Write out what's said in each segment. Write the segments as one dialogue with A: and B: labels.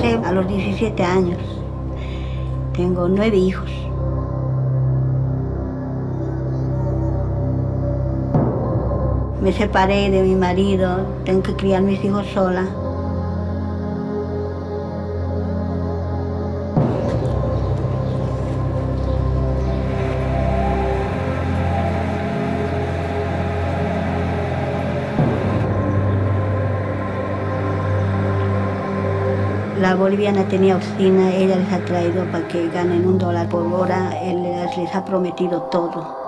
A: casé a los 17 años. Tengo 9 hijos. Me separé de mi marido, tengo que criar mis hijos sola. La boliviana tenía oficina, ella les ha traído para que ganen $1 por hora, él les ha prometido todo.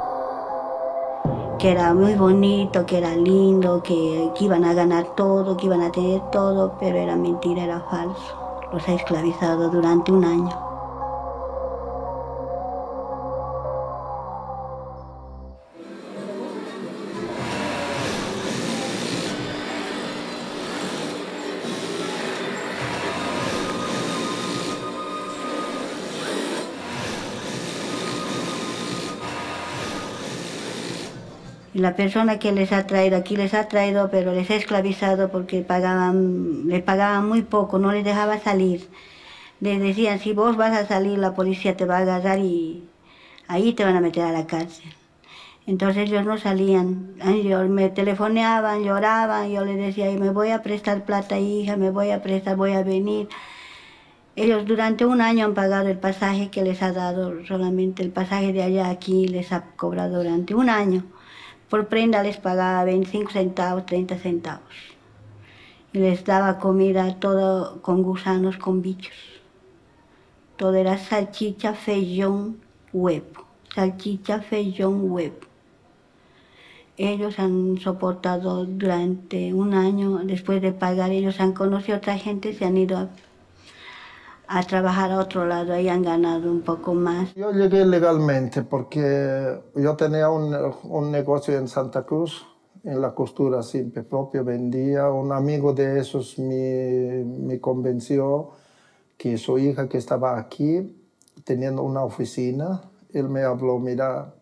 A: Que era muy bonito, que era lindo, que iban a ganar todo, que iban a tener todo, pero era mentira, era falso. Los ha esclavizado durante 1 año. Y la persona que les ha traído aquí les ha traído, pero les ha esclavizado porque les pagaban muy poco, no les dejaba salir. Les decían, si vos vas a salir, la policía te va a agarrar y ahí te van a meter a la cárcel. Entonces ellos no salían, me telefoneaban, lloraban, yo les decía, me voy a prestar plata, hija, me voy a prestar, voy a venir. Ellos durante 1 año han pagado el pasaje que les ha dado, solamente el pasaje de allá a aquí les ha cobrado durante 1 año. Por prenda les pagaba 25 centavos, 30 centavos. Y les daba comida todo con gusanos, con bichos. Todo era salchicha, feijón, huevo. Salchicha, feijón, huevo. Ellos han soportado durante 1 año, después de pagar, ellos han conocido a otra gente, se han ido a trabajar a otro lado, ahí han ganado un poco más.
B: Yo llegué legalmente porque yo tenía un negocio en Santa Cruz, en la costura simple propio, vendía. Un amigo de esos me convenció que su hija que estaba aquí, teniendo una oficina, él me habló, mira,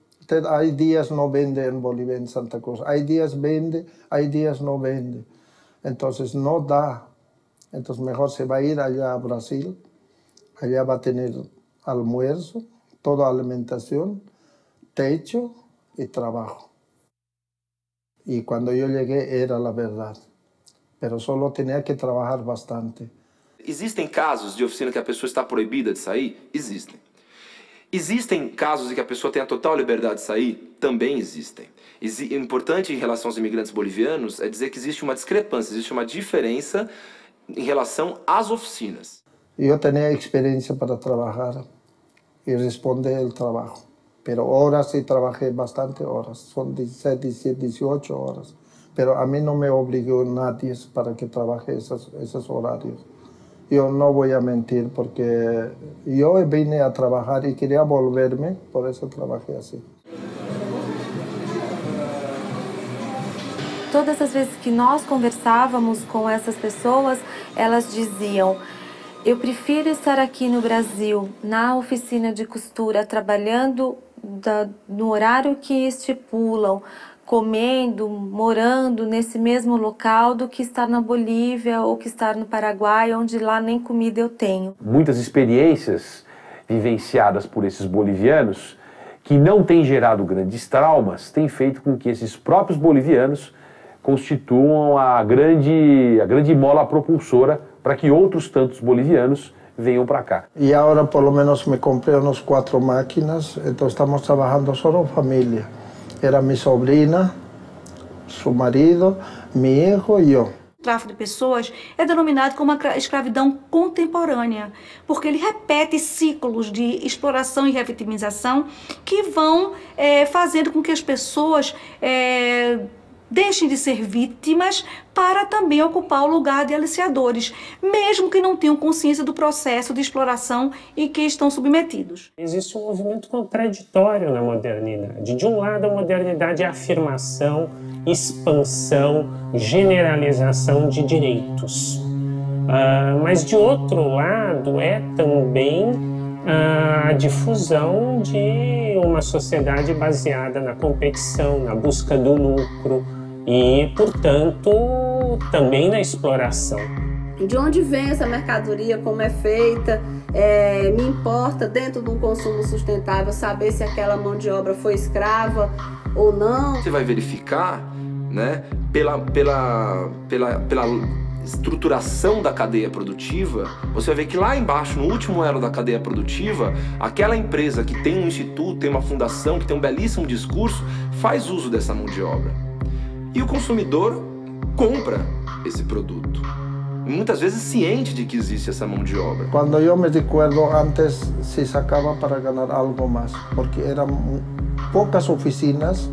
B: hay días no vende en Bolivia, en Santa Cruz, hay días vende, hay días no vende, entonces no da, entonces mejor se va a ir allá a Brasil. Allá va a tener almuerzo, toda alimentación, techo y trabajo. Y cuando yo llegué era la verdad, pero solo tenía que trabajar bastante.
C: Existem casos de oficina que a pessoa está proibida de sair? Existem. Existem casos em que a pessoa tem a total liberdade de sair? Também existem. Importante em relação aos imigrantes bolivianos é dizer que existe uma discrepância, existe uma diferença em relação às oficinas.
B: Yo tenía experiencia para trabajar y responder el trabajo, pero horas sí trabajé bastante horas, son 17, 17, 18 horas, pero a mí no me obligó nadie para que trabaje esos horarios. Yo no voy a mentir porque yo vine a trabajar y quería volverme, por eso trabajé así.
D: Todas as vezes que nós conversávamos com essas pessoas, elas diziam: eu prefiro estar aqui no Brasil, na oficina de costura, trabalhando no horário que estipulam, comendo, morando nesse mesmo local, do que estar na Bolívia ou que estar no Paraguai, onde lá nem comida eu tenho.
E: Muitas experiências vivenciadas por esses bolivianos, que não têm gerado grandes traumas, têm feito com que esses próprios bolivianos constituam a grande mola propulsora para que outros tantos bolivianos venham para cá.
B: E agora, por lo menos, me comprei umas 4 máquinas, então estamos trabalhando só família. Era minha sobrinha, seu marido, meu filho e eu.
F: O tráfico de pessoas é denominado como uma escravidão contemporânea, porque ele repete ciclos de exploração e revitimização que vão fazendo com que as pessoas deixem de ser vítimas para também ocupar o lugar de aliciadores, mesmo que não tenham consciência do processo de exploração em que estão submetidos.
G: Existe um movimento contraditório na modernidade. De um lado, a modernidade é a afirmação, expansão, generalização de direitos. Mas de outro lado, é também a difusão de uma sociedade baseada na competição, na busca do lucro, e, portanto, também na exploração.
H: de onde vem essa mercadoria, como é feita, me importa dentro de um consumo sustentável saber se aquela mão de obra foi escrava ou não.
C: Você vai verificar, né, pela estruturação da cadeia produtiva, você vai ver que lá embaixo, no último elo da cadeia produtiva, aquela empresa que tem um instituto, tem uma fundação, que tem um belíssimo discurso, faz uso dessa mão de obra. E o consumidor compra esse produto. Muitas vezes ciente de que existe essa mão de obra.
B: Quando eu me recuerdo, antes se sacava para ganhar algo mais, porque eram poucas oficinas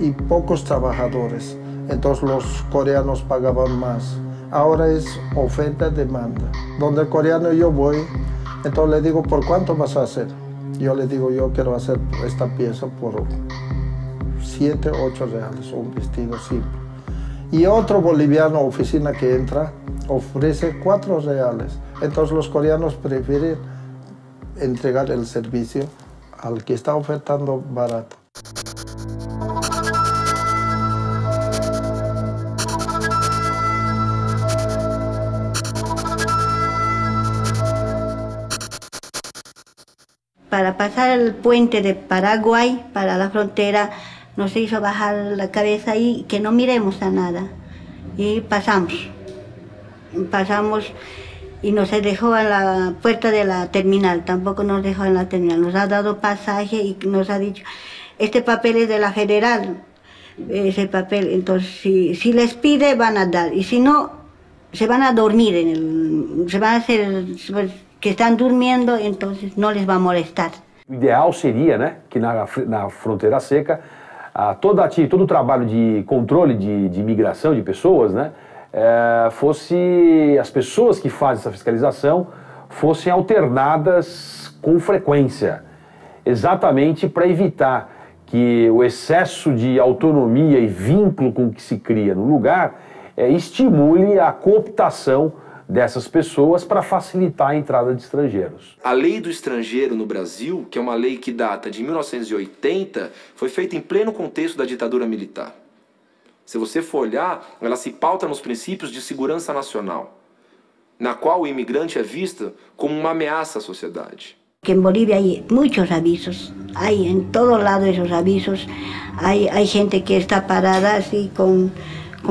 B: e poucos trabalhadores. Então os coreanos pagavam mais. Agora é oferta e demanda. Donde el coreano yo voy, entonces le digo, ¿por cuánto vas a hacer? Yo le digo, yo quiero hacer esta pieza por 7, 8 reales, un vestido simple. Y otro boliviano, oficina que entra, ofrece 4 reales. Entonces los coreanos prefieren entregar el servicio al que está ofertando barato.
A: Para pasar el puente de Paraguay para la frontera, nos hizo bajar la cabeza y que no miremos a nada. Y pasamos y nos dejó en la puerta de la terminal, tampoco nos dejó en la terminal. Nos ha dado pasaje y nos ha dicho, este papel es de la federal, ese papel, entonces si les pide van a dar, y si no, se van a dormir, se van a hacer... que estão dormindo, então não les vai molestar.
E: O ideal seria, né, que na fronteira seca, todo o trabalho de controle de imigração de pessoas, né, fosse as pessoas que fazem essa fiscalização fossem alternadas com frequência, exatamente para evitar que o excesso de autonomia e vínculo com que se cria no lugar estimule a cooptação dessas pessoas para facilitar a entrada de estrangeiros.
C: A lei do estrangeiro no Brasil, que é uma lei que data de 1980, foi feita em pleno contexto da ditadura militar. Se você for olhar, ela se pauta nos princípios de segurança nacional, na qual o imigrante é visto como uma ameaça à sociedade.
A: Que en Bolivia hay muchos avisos, hay en todos lados esos avisos, hay gente que está parada así con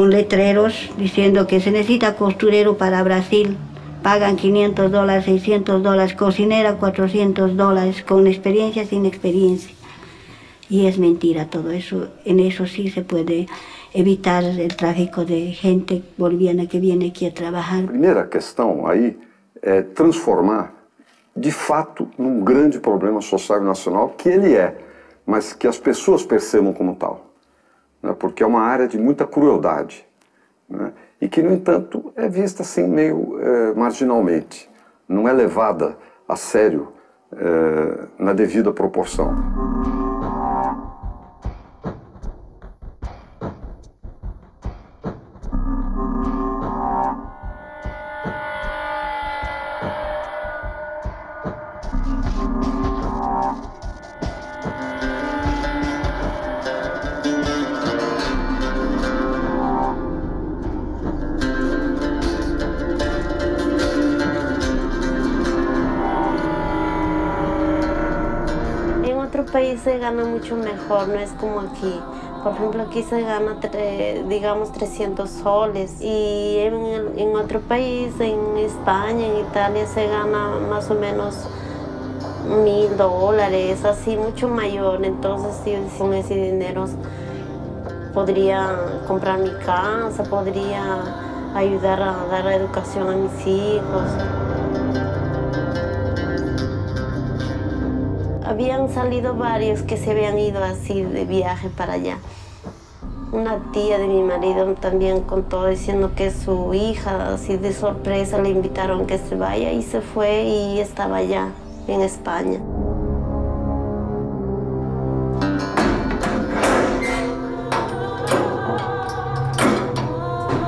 A: letreros diciendo que se necesita costurero para Brasil, pagan $500, $600, cocinera $400, con experiencia, sin experiencia. Y es mentira todo eso, en eso sí se puede evitar el tráfico de gente boliviana que viene aqui a trabalhar.
I: A primeira questão aí é transformar, de fato, num grande problema social e nacional, que ele é, mas que as pessoas percebam como tal. Porque é uma área de muita crueldade, né? E que, no entanto, é vista assim meio marginalmente, não é levada a sério na devida proporção.
J: País se gana mucho mejor, no es como aquí. Por ejemplo, aquí se gana, digamos, 300 soles y en otro país, en España, en Italia, se gana más o menos $1000, así, mucho mayor. Entonces, sí, con ese dinero podría comprar mi casa, podría ayudar a dar la educación a mis hijos. Habían salido varios que se habían ido así de viaje para allá. Una tía de mi marido también contó diciendo que su hija, así de sorpresa, le invitaron que se vaya y se fue y estaba allá en España.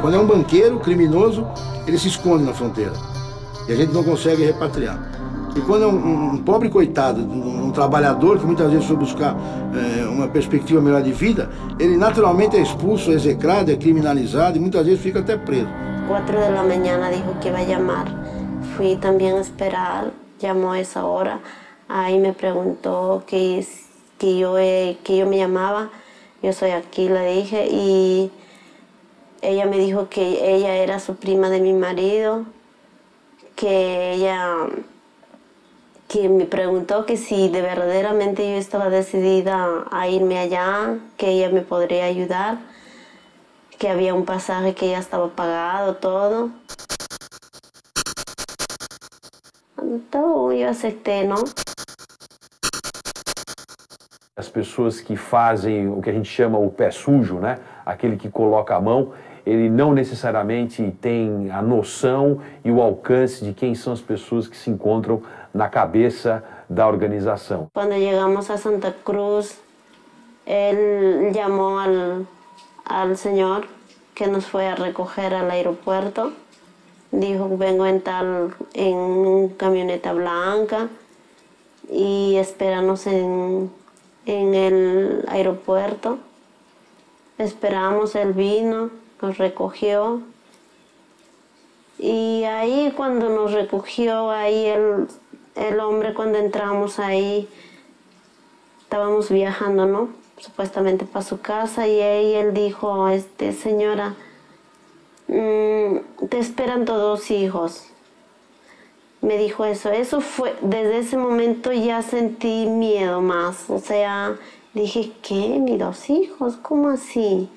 K: Quando é um banqueiro criminoso, ele se esconde na fronteira e a gente não consegue repatriar. E quando é um pobre coitado, um trabalhador que muitas vezes foi buscar uma perspectiva melhor de vida, ele naturalmente é expulso, é execrado, é criminalizado e muitas vezes fica até preso.
J: 4 de la mañana dijo que iba a llamar. Fui también a esperar, llamó a esa hora. Ahí me preguntó que yo me llamaba. Yo soy aquí, le dije, y ella me dijo que ella era su prima de mi marido, que me preguntó que si de verdaderamente yo estaba decidida a irme allá, que ella me podría ayudar, que había un pasaje que ya estaba pagado, todo. Então eu aceitei, não?
E: As pessoas que fazem o que a gente chama o pé sujo, né? Aquele que coloca a mão, ele não necessariamente tem a noção e o alcance de quem são as pessoas que se encontram na cabeça da organização.
J: Quando chegamos a Santa Cruz, ele chamou al señor que nos foi a recoger al aeropuerto. Dijo que vengo en una camioneta blanca y espéranos en el aeropuerto. Esperamos, él vino, nos recogió. Y ahí cuando nos recogió, ahí el hombre, cuando entramos ahí, estábamos viajando, ¿no? Supuestamente para su casa, y ahí él dijo, señora, te esperan todos hijos. Me dijo eso. Eso fue, desde ese momento ya sentí miedo más. O sea, dije, ¿qué? ¿Mis 2 hijos? ¿Cómo así?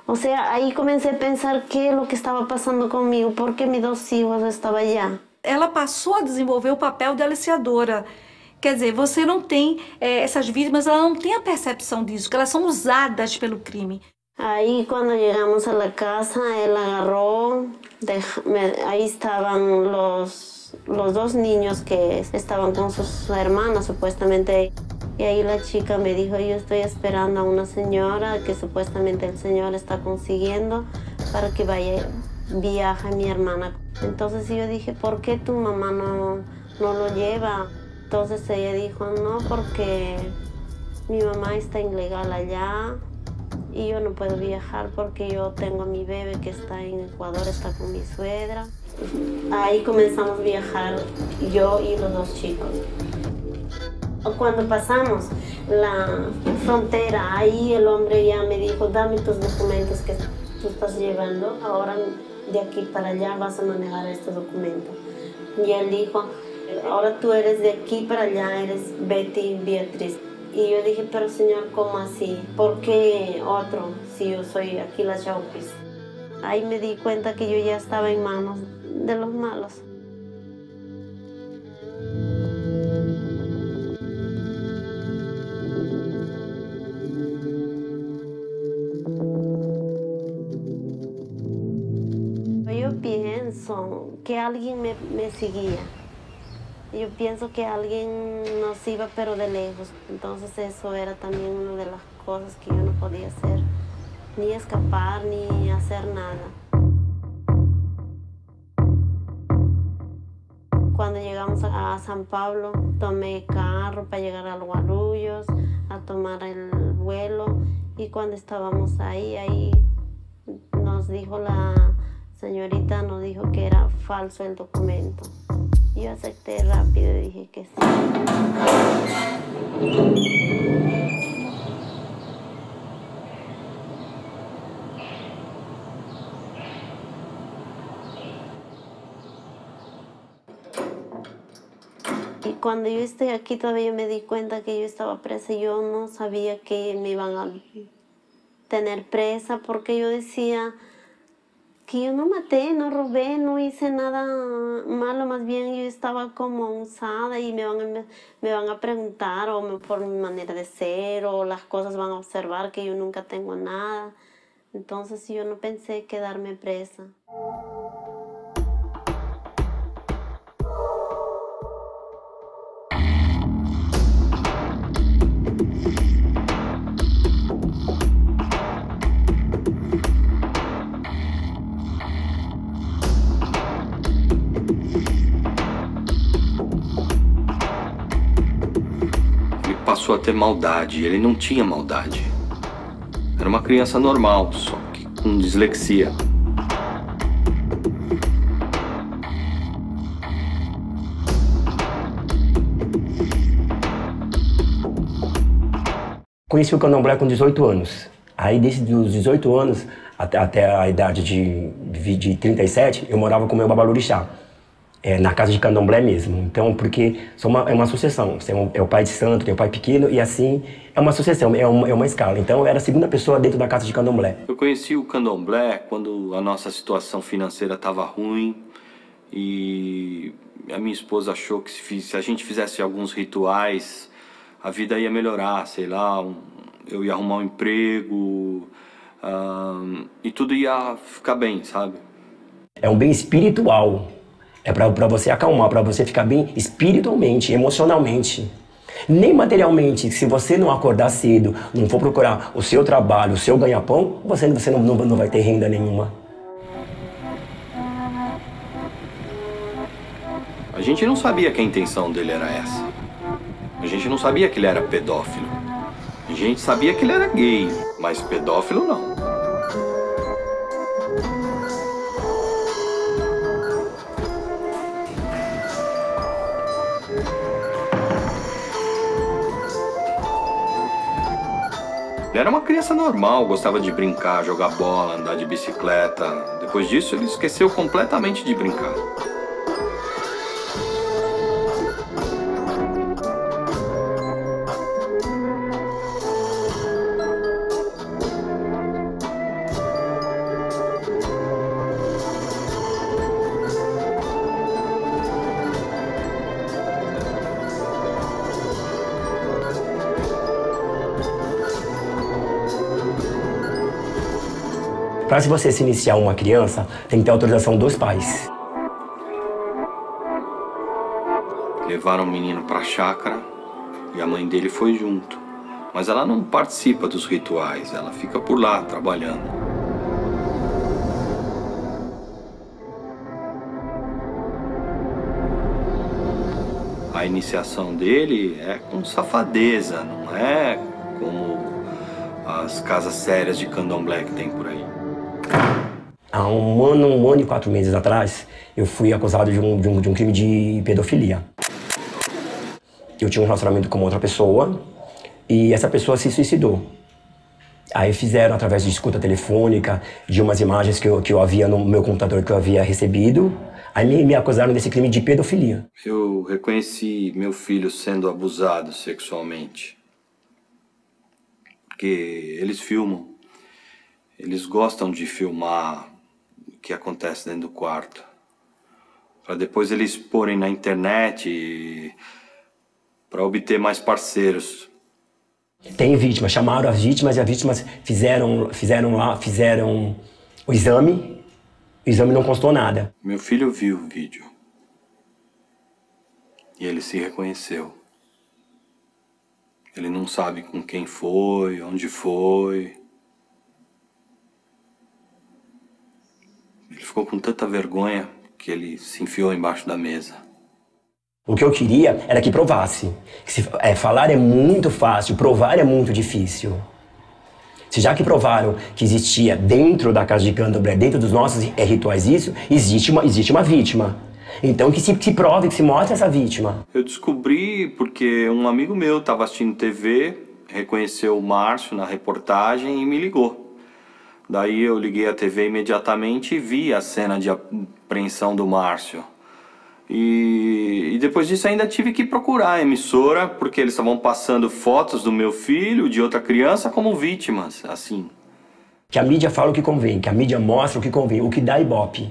J: O sea, aí comecei a pensar que é o que estava passando comigo, porque meus 2 filhos estavam allá.
F: Ela passou a desenvolver o papel de aliciadora. Quer dizer, você não tem, essas vítimas, ela não tem a percepção disso, que elas são usadas pelo crime.
J: Aí, quando chegamos à casa, ela agarrou, aí estavam os 2 niños que estavam com suas irmãs, supuestamente. Y ahí la chica me dijo, yo estoy esperando a una señora que supuestamente el señor está consiguiendo para que viaje mi hermana. Entonces yo dije, ¿por qué tu mamá no lo lleva? Entonces ella dijo, no, porque mi mamá está ilegal allá y yo no puedo viajar porque yo tengo a mi bebé que está en Ecuador, está con mi suegra. Ahí comenzamos a viajar yo y los 2 chicos. Cuando pasamos la frontera, ahí el hombre ya me dijo, dame tus documentos que tú estás llevando, ahora de aquí para allá vas a manejar estos documentos. Y él dijo, ahora tú eres de aquí para allá, eres Betty Beatriz. Y yo dije, pero señor, ¿cómo así? ¿Por qué otro si yo soy aquí la Chaupis? Ahí me di cuenta que yo ya estaba en manos de los malos. Yo pienso que alguien me seguía. Yo pienso que alguien nos iba pero de lejos. Entonces eso era también una de las cosas que yo no podía hacer. Ni escapar, ni hacer nada. Cuando llegamos a San Pablo, tomé carro para llegar a Guarulhos, a tomar el vuelo. Y cuando estábamos ahí nos dijo la señorita, nos dijo que era falso el documento. Yo acepté rápido y dije que sí. Y cuando yo estoy aquí todavía me di cuenta que yo estaba presa. Yo no sabía que me iban a tener presa porque yo decía que yo no maté, no robé, no hice nada malo, más bien yo estaba como usada y me van a preguntar por mi manera de ser o las cosas van a observar que yo nunca tengo nada. Entonces yo no pensé quedarme presa.
L: Passou a ter maldade. Ele não tinha maldade. Era uma criança normal, só que com dislexia.
M: Conheci o candomblé com 18 anos. Aí, desde os 18 anos até a idade de 37, eu morava com o meu babalorixá. Na casa de candomblé mesmo. Então, porque é uma sucessão. É o pai de santo, tem o pai pequeno, e assim, é uma sucessão, é uma escala. Então, eu era a segunda pessoa dentro da casa de candomblé.
L: Eu conheci o candomblé quando a nossa situação financeira estava ruim e a minha esposa achou que se a gente fizesse alguns rituais, a vida ia melhorar, sei lá, eu ia arrumar um emprego e tudo ia ficar bem, sabe?
M: É um bem espiritual. É para você acalmar, para você ficar bem espiritualmente, emocionalmente. Nem materialmente. Se você não acordar cedo, não for procurar o seu trabalho, o seu ganha-pão, você não vai ter renda nenhuma.
L: A gente não sabia que a intenção dele era essa. A gente não sabia que ele era pedófilo. A gente sabia que ele era gay, mas pedófilo não. Ele era uma criança normal, gostava de brincar, jogar bola, andar de bicicleta. Depois disso, ele esqueceu completamente de brincar.
M: Para se você se iniciar uma criança, tem que ter autorização dos pais.
L: Levaram o menino para a chácara e a mãe dele foi junto. Mas ela não participa dos rituais, ela fica por lá trabalhando. A iniciação dele é com safadeza, não é como as casas sérias de candomblé que tem por aí.
M: Há um ano e 4 meses atrás, eu fui acusado de um crime de pedofilia. Eu tinha um relacionamento com outra pessoa e essa pessoa se suicidou. Aí fizeram, através de escuta telefônica, de umas imagens que eu havia no meu computador que eu havia recebido, aí me acusaram desse crime de pedofilia.
L: Eu reconheci meu filho sendo abusado sexualmente. Porque eles filmam. Eles gostam de filmar o que acontece dentro do quarto. Para depois eles porem na internet para obter mais parceiros.
M: Tem vítimas, chamaram as vítimas e as vítimas fizeram o exame não constou nada.
L: Meu filho viu o vídeo e ele se reconheceu. Ele não sabe com quem foi, onde foi. Ele ficou com tanta vergonha que ele se enfiou embaixo da mesa.
M: O que eu queria era que provasse. Falar é muito fácil, provar é muito difícil. Se já que provaram que existia dentro da casa de candomblé, dentro dos nossos rituais isso, existe uma vítima. Então que se prove, que se mostre essa vítima.
L: Eu descobri porque um amigo meu estava assistindo TV, reconheceu o Márcio na reportagem e me ligou. Daí eu liguei a TV imediatamente e vi a cena de apreensão do Márcio. E depois disso ainda tive que procurar a emissora, porque eles estavam passando fotos do meu filho, de outra criança, como vítimas, assim.
M: Que a mídia fala o que convém, que a mídia mostra o que convém, o que dá ibope,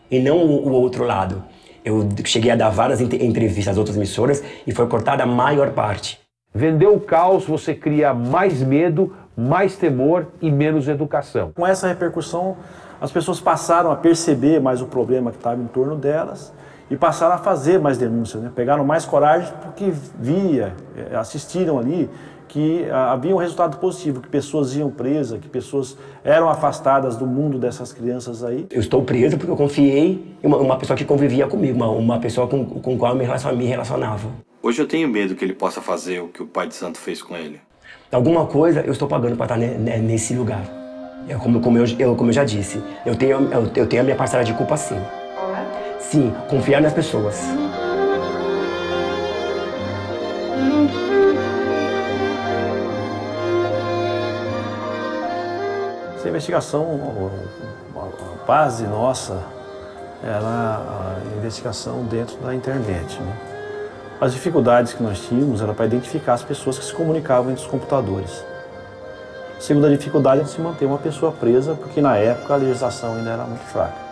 M: e não o outro lado. Eu cheguei a dar várias entrevistas às outras emissoras e foi cortada a maior parte.
E: Vendeu o caos, você cria mais medo, mais temor e menos educação.
N: Com essa repercussão, as pessoas passaram a perceber mais o problema que estava em torno delas e passaram a fazer mais denúncias, né? Pegaram mais coragem porque assistiram ali que havia um resultado positivo, que pessoas iam presas, que pessoas eram afastadas do mundo dessas crianças aí.
M: Eu estou preso porque eu confiei em uma pessoa que convivia comigo, uma pessoa com qual eu me relacionava.
L: Hoje eu tenho medo que ele possa fazer o que o pai de santo fez com ele.
M: Alguma coisa eu estou pagando para estar nesse lugar. Como eu já disse, eu tenho a minha parcela de culpa sim. Sim, confiar nas pessoas.
N: Essa investigação, a base nossa era a investigação dentro da internet, né? As dificuldades que nós tínhamos era para identificar as pessoas que se comunicavam entre os computadores. A segunda dificuldade é de se manter uma pessoa presa, porque na época a legislação ainda era muito fraca.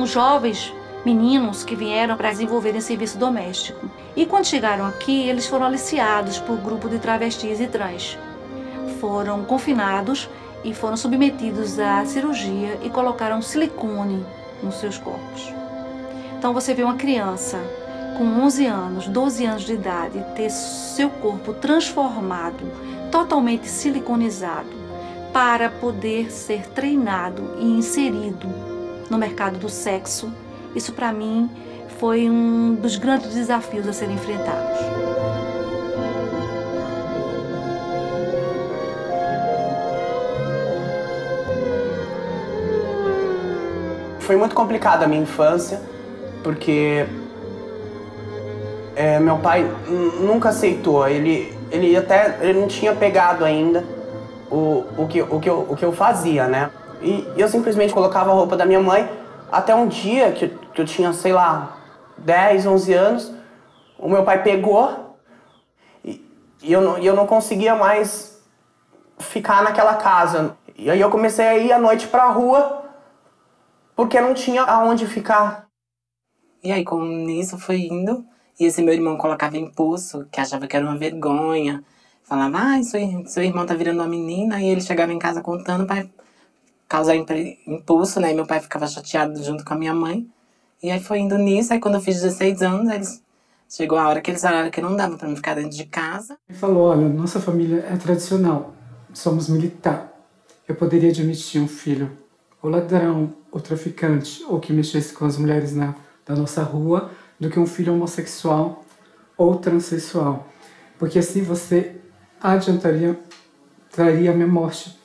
F: Jovens meninos que vieram para desenvolverem serviço doméstico. E quando chegaram aqui, eles foram aliciados por grupo de travestis e trans. Foram confinados e foram submetidos à cirurgia e colocaram silicone nos seus corpos. Então você vê uma criança com 11 anos, 12 anos de idade, ter seu corpo transformado, totalmente siliconizado, para poder ser treinado e inserido no mercado do sexo. Isso para mim foi um dos grandes desafios a serem enfrentados.
O: Foi muito complicada a minha infância, porque meu pai nunca aceitou. Ele não tinha pegado ainda o que eu fazia, né? E eu simplesmente colocava a roupa da minha mãe, até um dia que eu tinha, sei lá, 10, 11 anos, o meu pai pegou e eu não conseguia mais ficar naquela casa. E aí eu comecei a ir à noite pra rua, porque não tinha aonde ficar.
P: E aí, como nisso foi indo, e esse meu irmão colocava impulso, que achava que era uma vergonha, falava, seu irmão tá virando uma menina, e ele chegava em casa contando para causar impulso, né? E meu pai ficava chateado junto com a minha mãe. E aí foi indo nisso, aí quando eu fiz 16 anos, chegou a hora que eles falaram que não dava pra me ficar dentro de casa.
Q: Ele falou, olha, nossa família é tradicional, somos militar. Eu poderia admitir um filho ou ladrão, ou traficante, ou que mexesse com as mulheres da nossa rua, do que um filho homossexual ou transexual. Porque assim você traria a minha morte.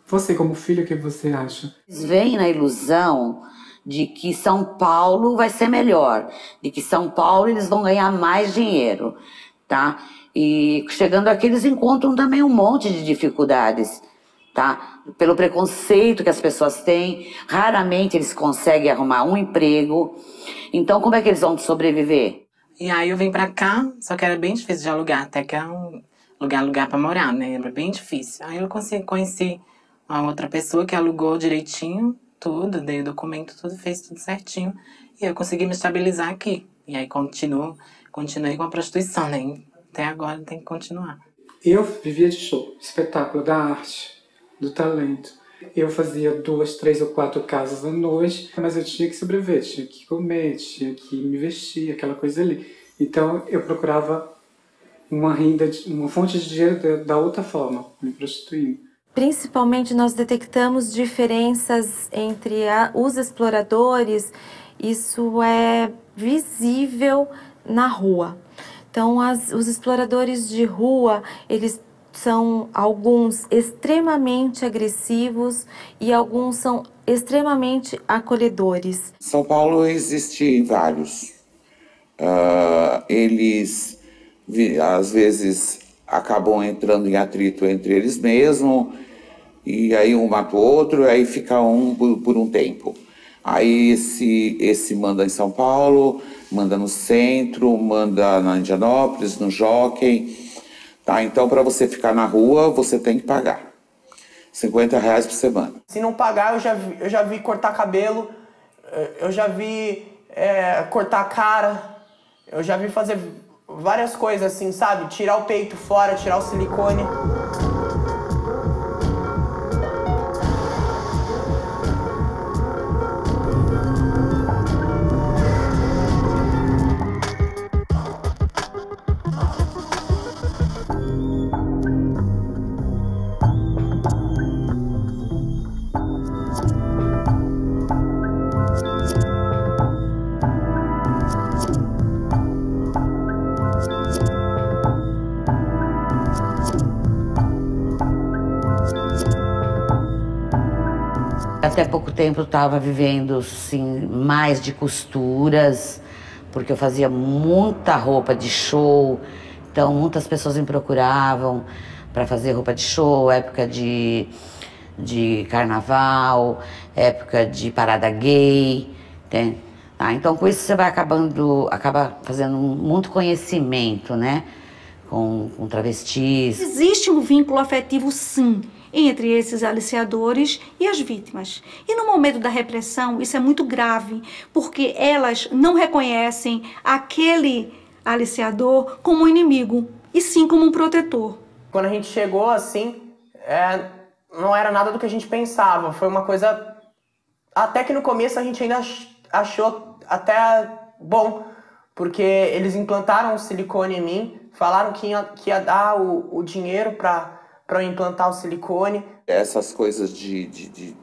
Q: Você, como filho, o que você acha?
R: Eles vêm na ilusão de que São Paulo vai ser melhor, de que São Paulo eles vão ganhar mais dinheiro, tá? E chegando aqui eles encontram também um monte de dificuldades, tá? Pelo preconceito que as pessoas têm, raramente eles conseguem arrumar um emprego. Então, como é que eles vão sobreviver?
P: E aí eu vim pra cá, só que era bem difícil de alugar, até que é um lugar pra morar, né? Era bem difícil. Aí eu conheci uma outra pessoa que alugou direitinho tudo, dei o documento, tudo, fez tudo certinho. E eu consegui me estabilizar aqui. E aí continuei com a prostituição, né? Até agora tem que continuar.
Q: Eu vivia de show, espetáculo da arte, do talento. Eu fazia 2, 3 ou 4 casas à noite, mas eu tinha que sobreviver, tinha que comer, tinha que me vestir, aquela coisa ali. Então eu procurava uma renda, uma fonte de dinheiro da outra forma, me prostituindo.
D: Principalmente nós detectamos diferenças entre os exploradores, isso é visível na rua. Então os exploradores de rua, eles são alguns extremamente agressivos e alguns são extremamente acolhedores.
S: São Paulo existe vários. Eles, às vezes, acabam entrando em atrito entre eles mesmos, e aí um mata o outro, e aí fica um por um tempo. Aí esse manda em São Paulo, manda no centro, manda na Indianópolis, no Jockey. Tá? Então, para você ficar na rua, você tem que pagar R$50 por semana.
O: Se não pagar, eu já vi cortar cabelo, eu já vi cortar a cara, eu já vi fazer várias coisas assim, sabe? Tirar o peito fora, tirar o silicone.
R: Até pouco tempo eu estava vivendo, sim, mais de costuras, porque eu fazia muita roupa de show, então muitas pessoas me procuravam para fazer roupa de show, época de carnaval, época de parada gay, né? Então com isso você vai acaba fazendo muito conhecimento, né, com travestis.
F: Existe um vínculo afetivo, sim, entre esses aliciadores e as vítimas. E no momento da repressão, isso é muito grave, porque elas não reconhecem aquele aliciador como um inimigo, e sim como um protetor.
O: Quando a gente chegou, assim, não era nada do que a gente pensava. Foi uma coisa... Até que no começo a gente ainda achou até bom, porque eles implantaram o silicone em mim, falaram que ia dar o dinheiro para eu implantar o silicone.
S: Essas coisas de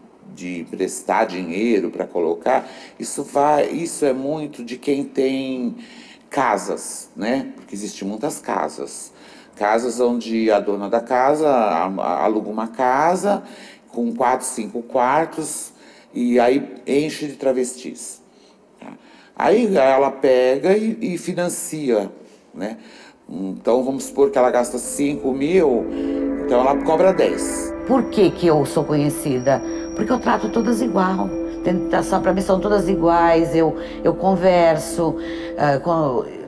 S: emprestar dinheiro para colocar, isso é muito de quem tem casas, né? Porque existem muitas casas. Casas onde a dona da casa aluga uma casa com 4, 5 quartos e aí enche de travestis. Aí ela pega e financia, né? Então vamos supor que ela gasta 5 mil, então ela cobra 10.
R: Por que que eu sou conhecida? Porque eu trato todas igual. Para mim são todas iguais, eu converso,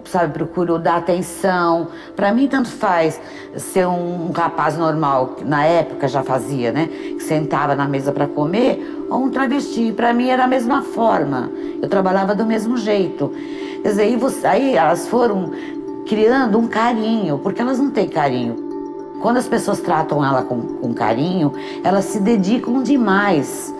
R: sabe, procuro dar atenção. Para mim tanto faz ser um rapaz normal, que na época já fazia, né? Que sentava na mesa para comer, ou um travesti. Para mim era a mesma forma. Eu trabalhava do mesmo jeito. Quer dizer, aí elas foram criando um carinho, porque elas não têm carinho. Quando as pessoas tratam ela com carinho, elas se dedicam demais.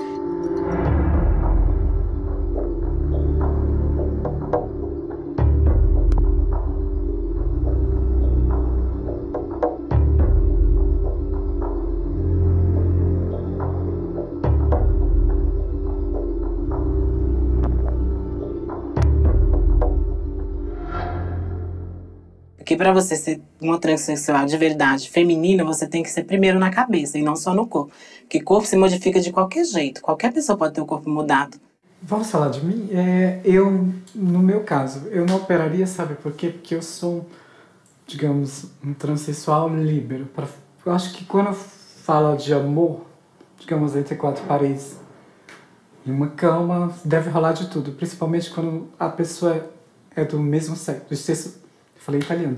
P: Porque para você ser uma transexual de verdade feminina, você tem que ser primeiro na cabeça e não só no corpo. Porque corpo se modifica de qualquer jeito. Qualquer pessoa pode ter o corpo mudado. Vamos
Q: falar de mim? No meu caso, eu não operaria, sabe por quê? Porque eu sou, digamos, um transexual líbero. Eu acho que quando eu falo de amor, digamos, entre 4 paredes, em uma cama, deve rolar de tudo. Principalmente quando a pessoa é do mesmo sexo. Falei italiano,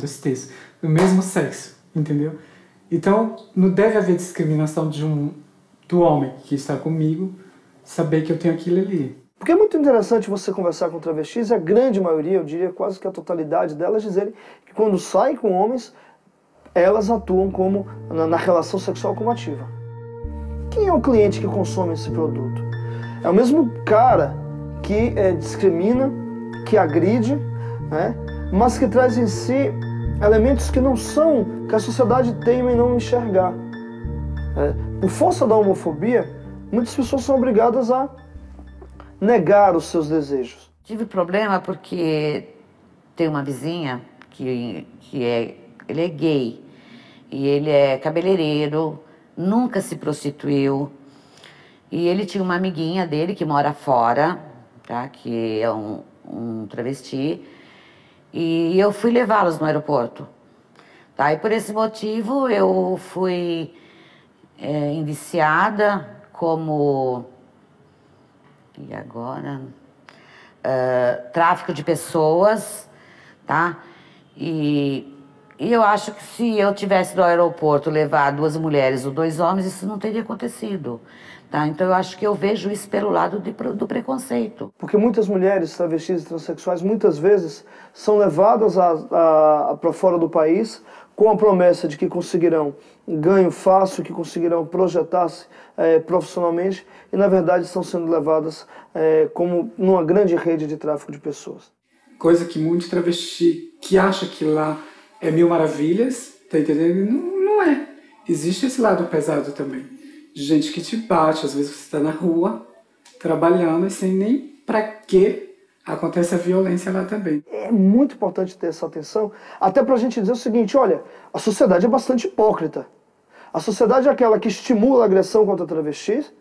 Q: do mesmo sexo, entendeu? Então, não deve haver discriminação do homem que está comigo saber que eu tenho aquilo ali.
T: Porque é muito interessante você conversar com travestis, e a grande maioria, eu diria quase que a totalidade delas, dizerem que quando saem com homens, elas atuam como na relação sexual como ativa. Quem é o cliente que consome esse produto? É o mesmo cara que discrimina, que agride, né? Mas que traz em si elementos que não são, que a sociedade teima em não enxergar. Por força da homofobia, muitas pessoas são obrigadas a negar os seus desejos.
R: Tive problema porque tem uma vizinha ele é gay e ele é cabeleireiro, nunca se prostituiu, e ele tinha uma amiguinha dele que mora fora, tá? Que é um travesti. E eu fui levá-los no aeroporto. Tá? E por esse motivo eu fui indiciada como... E agora? Tráfico de pessoas, tá? E eu acho que se eu tivesse no aeroporto levar 2 mulheres ou 2 homens, isso não teria acontecido. Tá? Então eu acho que eu vejo isso pelo lado do preconceito.
T: Porque muitas mulheres travestis e transexuais, muitas vezes, são levadas para fora do país com a promessa de que conseguirão ganho fácil, que conseguirão projetar-se profissionalmente, e na verdade estão sendo levadas como numa grande rede de tráfico de pessoas.
Q: Coisa que muitos travesti que acha que lá é 1000 maravilhas, tá entendendo? Não é. Existe esse lado pesado também. De gente que te bate, às vezes você está na rua, trabalhando, e sem nem para que acontece a violência lá também.
T: É muito importante ter essa atenção, até para a gente dizer o seguinte, olha, a sociedade é bastante hipócrita. A sociedade é aquela que estimula a agressão contra travestis,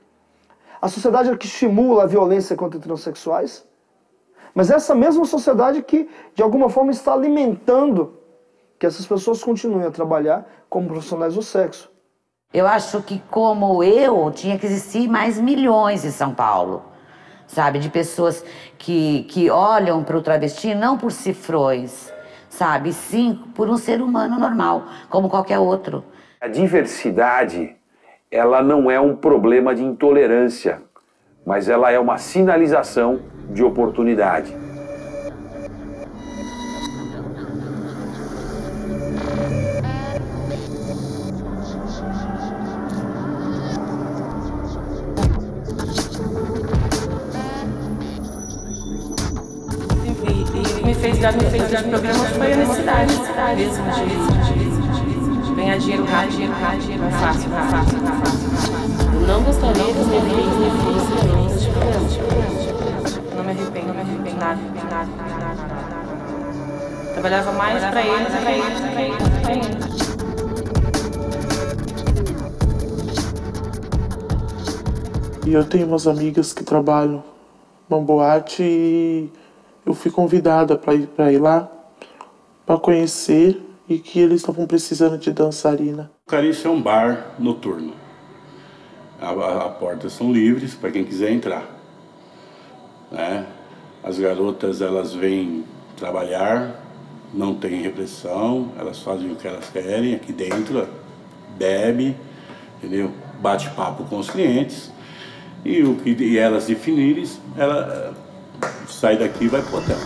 T: a sociedade é a que estimula a violência contra transexuais, mas é essa mesma sociedade que, de alguma forma, está alimentando que essas pessoas continuem a trabalhar como profissionais do sexo.
R: Eu acho que, como eu, tinha que existir mais milhões em São Paulo, sabe? De pessoas que olham para o travesti não por cifrões, sabe? Sim, por um ser humano normal, como qualquer outro.
E: A diversidade, ela não é um problema de intolerância, mas ela é uma sinalização de oportunidade.
P: Me fez de programa foi a necessidade mesmo de ganhar dinheiro rápido, não fácil. Eu não gostaria que os meus filhos me fossem não me arrependo nada. Trabalhava mais para eles do que eles.
U: E eu tenho umas amigas que trabalham numa boate e eu fui convidada para ir lá, para conhecer, e que eles estavam precisando de dançarina.
V: O Carício é um bar noturno. As portas são livres para quem quiser entrar. Né? As garotas, elas vêm trabalhar, não tem repressão, elas fazem o que elas querem aqui dentro, bebe, entendeu? Bate papo com os clientes, e o que elas definirem, ela sai daqui e vai pro hotel.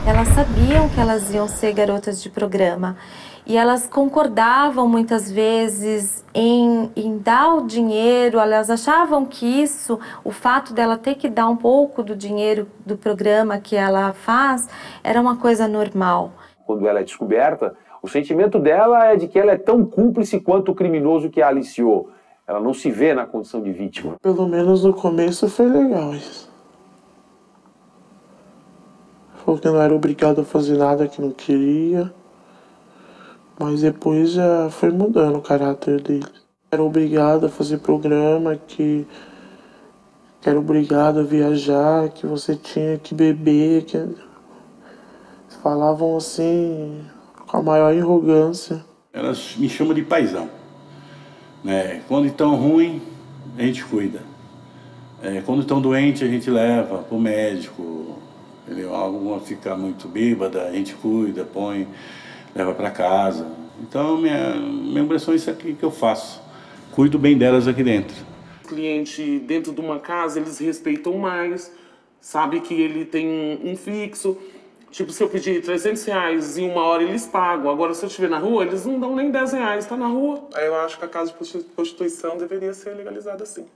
D: Elas sabiam que elas iam ser garotas de programa e elas concordavam muitas vezes em dar o dinheiro. Elas achavam que isso, o fato dela ter que dar um pouco do dinheiro do programa que ela faz, era uma coisa normal.
E: Quando ela é descoberta, o sentimento dela é de que ela é tão cúmplice quanto o criminoso que a aliciou. Ela não se vê na condição de vítima.
U: Pelo menos no começo foi legal isso. Falou que não era obrigado a fazer nada que não queria. Mas depois já foi mudando o caráter dele. Era obrigado a fazer programa, que era obrigado a viajar, que você tinha que beber. Que... Falavam assim, com a maior arrogância.
V: Elas me chamam de paizão. Né? Quando estão ruim, a gente cuida. Quando estão doentes, a gente leva pro médico. Entendeu? Alguma fica muito bêbada, a gente cuida, põe, leva para casa. Então, minha impressão é isso aqui que eu faço. Cuido bem delas aqui dentro.
U: O cliente dentro de uma casa, eles respeitam mais, sabe que ele tem um fixo. Tipo, se eu pedir R$300 em 1 hora, eles pagam. Agora, se eu estiver na rua, eles não dão nem R$10, tá na rua. Aí eu acho que a casa de prostituição deveria ser legalizada assim.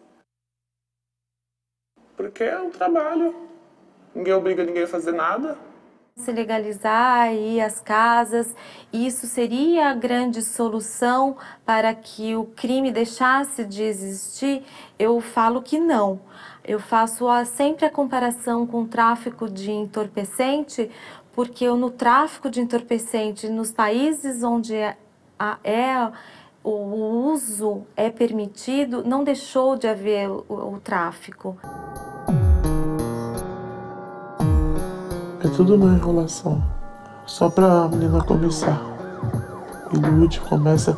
U: Porque é um trabalho. Ninguém obriga ninguém a fazer nada.
D: Se legalizar aí as casas, isso seria a grande solução para que o crime deixasse de existir? Eu falo que não. Eu faço sempre a comparação com o tráfico de entorpecente, porque no tráfico de entorpecente, nos países onde o uso é permitido, não deixou de haver o tráfico.
U: É tudo uma enrolação, só pra menina começar. Ilude, começa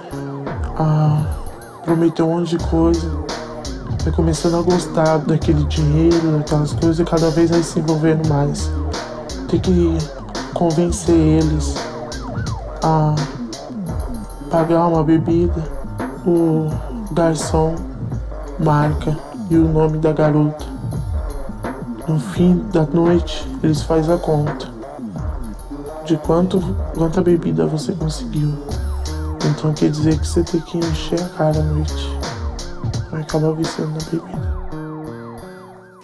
U: a prometer um monte de coisa, vai começando a gostar daquele dinheiro, daquelas coisas, e cada vez vai se envolvendo mais. Tem que convencer eles a pagar uma bebida, o garçom marca e o nome da garota. No fim da noite, eles fazem a conta de quanta bebida você conseguiu. Então quer dizer que você tem que encher a cara à noite. Vai acabar viciando na bebida.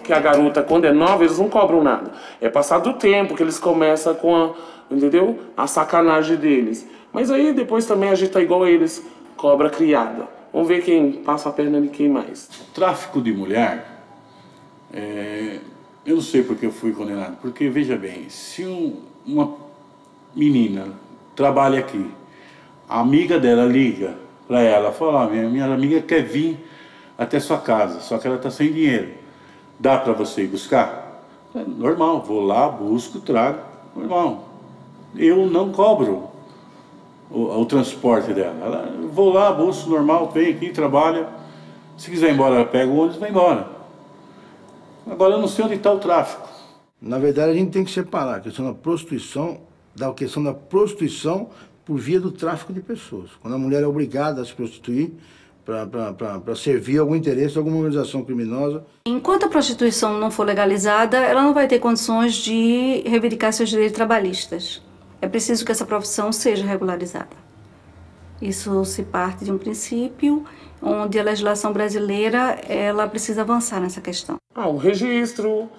U: Que a garota, quando é nova, eles não cobram nada. É passado o tempo que eles começam com entendeu? A sacanagem deles. Mas aí depois também a gente tá igual a eles, cobra criada. Vamos ver quem passa a perna de quem mais.
V: Tráfico de mulher, eu não sei porque eu fui condenado. Porque, veja bem, se uma menina trabalha aqui, a amiga dela liga para ela, fala, minha amiga quer vir até sua casa, só que ela tá sem dinheiro. Dá para você ir buscar? É normal, vou lá, busco, trago, normal. Eu não cobro o transporte dela. Vou lá, busco, normal, vem aqui, trabalha. Se quiser ir embora, ela pega o ônibus e vai embora. Agora eu não sei onde está o tráfico.
K: Na verdade, a gente tem que separar a questão da prostituição por via do tráfico de pessoas. Quando a mulher é obrigada a se prostituir para servir algum interesse de alguma organização criminosa.
F: Enquanto a prostituição não for legalizada, ela não vai ter condições de reivindicar seus direitos trabalhistas. É preciso que essa profissão seja regularizada. Isso se parte de um princípio onde a legislação brasileira ela precisa avançar nessa questão.
U: O registro,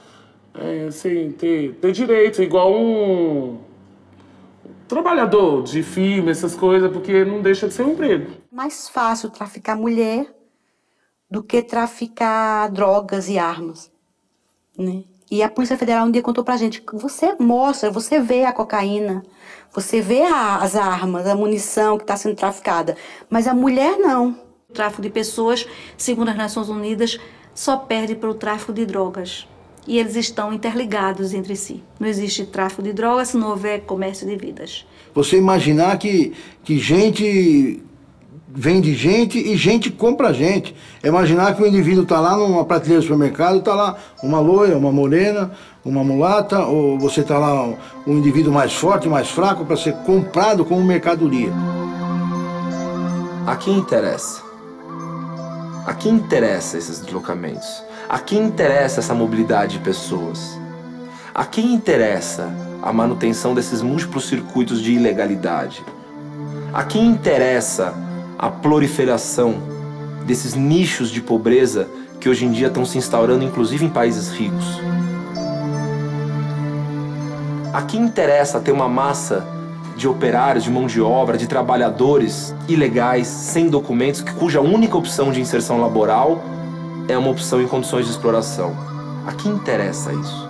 U: assim, ter direito, igual um trabalhador de firma, essas coisas, porque não deixa de ser um emprego.
G: Mais fácil traficar mulher do que traficar drogas e armas, né? E a Polícia Federal um dia contou pra gente, você mostra, você vê a cocaína, você vê as armas, a munição que está sendo traficada, mas a mulher não.
F: O tráfico de pessoas, segundo as Nações Unidas, só perde para o tráfico de drogas. E eles estão interligados entre si. Não existe tráfico de drogas se não houver comércio de vidas.
K: Você imaginar que gente vende gente e gente compra gente. Imaginar que o indivíduo está lá numa prateleira do supermercado, está lá uma loira, uma morena, uma mulata, ou você está lá um indivíduo mais forte, mais fraco, para ser comprado como mercadoria.
C: A quem interessa? A quem interessa esses deslocamentos? A quem interessa essa mobilidade de pessoas? A quem interessa a manutenção desses múltiplos circuitos de ilegalidade? A quem interessa a proliferação desses nichos de pobreza que hoje em dia estão se instaurando inclusive em países ricos? A quem interessa ter uma massa de operários, de mão de obra, de trabalhadores ilegais, sem documentos, cuja única opção de inserção laboral é uma opção em condições de exploração? A quem interessa isso?